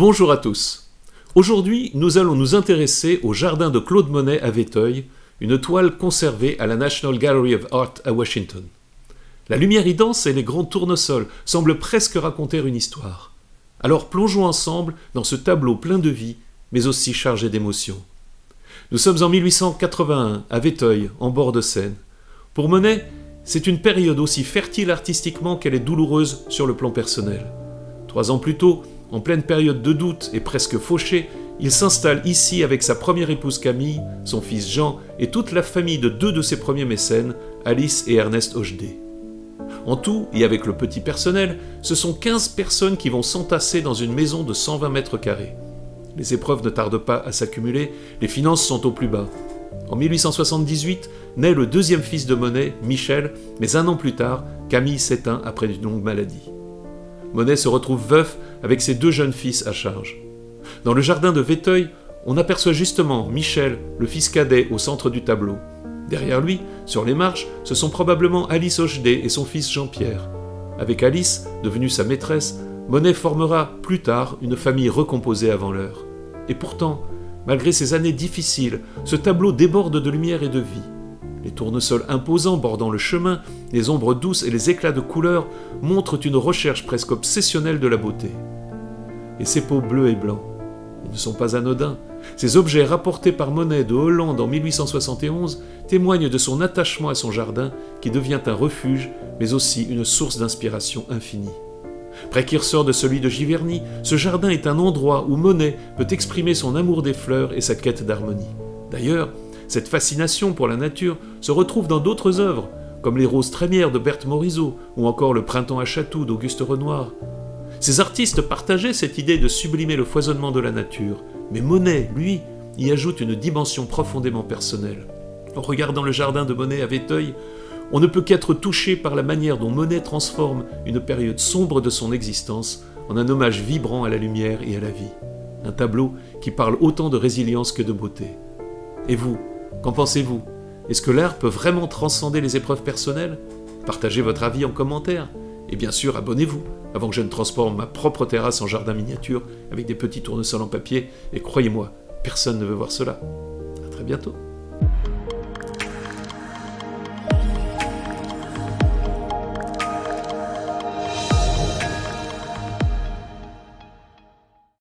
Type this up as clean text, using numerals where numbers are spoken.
Bonjour à tous. Aujourd'hui, nous allons nous intéresser au jardin de Claude Monet à Vétheuil, une toile conservée à la National Gallery of Art à Washington. La lumière y danse et les grands tournesols semblent presque raconter une histoire. Alors plongeons ensemble dans ce tableau plein de vie, mais aussi chargé d'émotions. Nous sommes en 1881, à Vétheuil, en bord de Seine. Pour Monet, c'est une période aussi fertile artistiquement qu'elle est douloureuse sur le plan personnel. 3 ans plus tôt, en pleine période de doute et presque fauché, il s'installe ici avec sa première épouse Camille, son fils Jean et toute la famille de 2 de ses premiers mécènes, Alice et Ernest Hochdé. En tout, et avec le petit personnel, ce sont 15 personnes qui vont s'entasser dans une maison de 120 mètres carrés. Les épreuves ne tardent pas à s'accumuler, les finances sont au plus bas. En 1878, naît le 2e fils de Monet, Michel, mais 1 an plus tard, Camille s'éteint après une longue maladie. Monet se retrouve veuf avec ses 2 jeunes fils à charge. Dans le jardin de Vétheuil, on aperçoit justement Michel, le fils cadet, au centre du tableau. Derrière lui, sur les marches, ce sont probablement Alice Hochdé et son fils Jean-Pierre. Avec Alice, devenue sa maîtresse, Monet formera plus tard une famille recomposée avant l'heure. Et pourtant, malgré ces années difficiles, ce tableau déborde de lumière et de vie. Les tournesols imposants bordant le chemin, les ombres douces et les éclats de couleurs montrent une recherche presque obsessionnelle de la beauté. Et ces pots bleus et blancs, ils ne sont pas anodins. Ces objets rapportés par Monet de Hollande en 1871 témoignent de son attachement à son jardin qui devient un refuge, mais aussi une source d'inspiration infinie. Précurseur de celui de Giverny, ce jardin est un endroit où Monet peut exprimer son amour des fleurs et sa quête d'harmonie. D'ailleurs, cette fascination pour la nature se retrouve dans d'autres œuvres, comme les Roses trémières de Berthe Morisot ou encore Le Printemps à Chatou d'Auguste Renoir. Ces artistes partageaient cette idée de sublimer le foisonnement de la nature, mais Monet, lui, y ajoute une dimension profondément personnelle. En regardant le jardin de Monet à Vétheuil, on ne peut qu'être touché par la manière dont Monet transforme une période sombre de son existence en un hommage vibrant à la lumière et à la vie. Un tableau qui parle autant de résilience que de beauté. Et vous, qu'en pensez-vous? Est-ce que l'art peut vraiment transcender les épreuves personnelles? Partagez votre avis en commentaire. Et bien sûr, abonnez-vous avant que je ne transforme ma propre terrasse en jardin miniature avec des petits tournesols en papier. Et croyez-moi, personne ne veut voir cela. À très bientôt.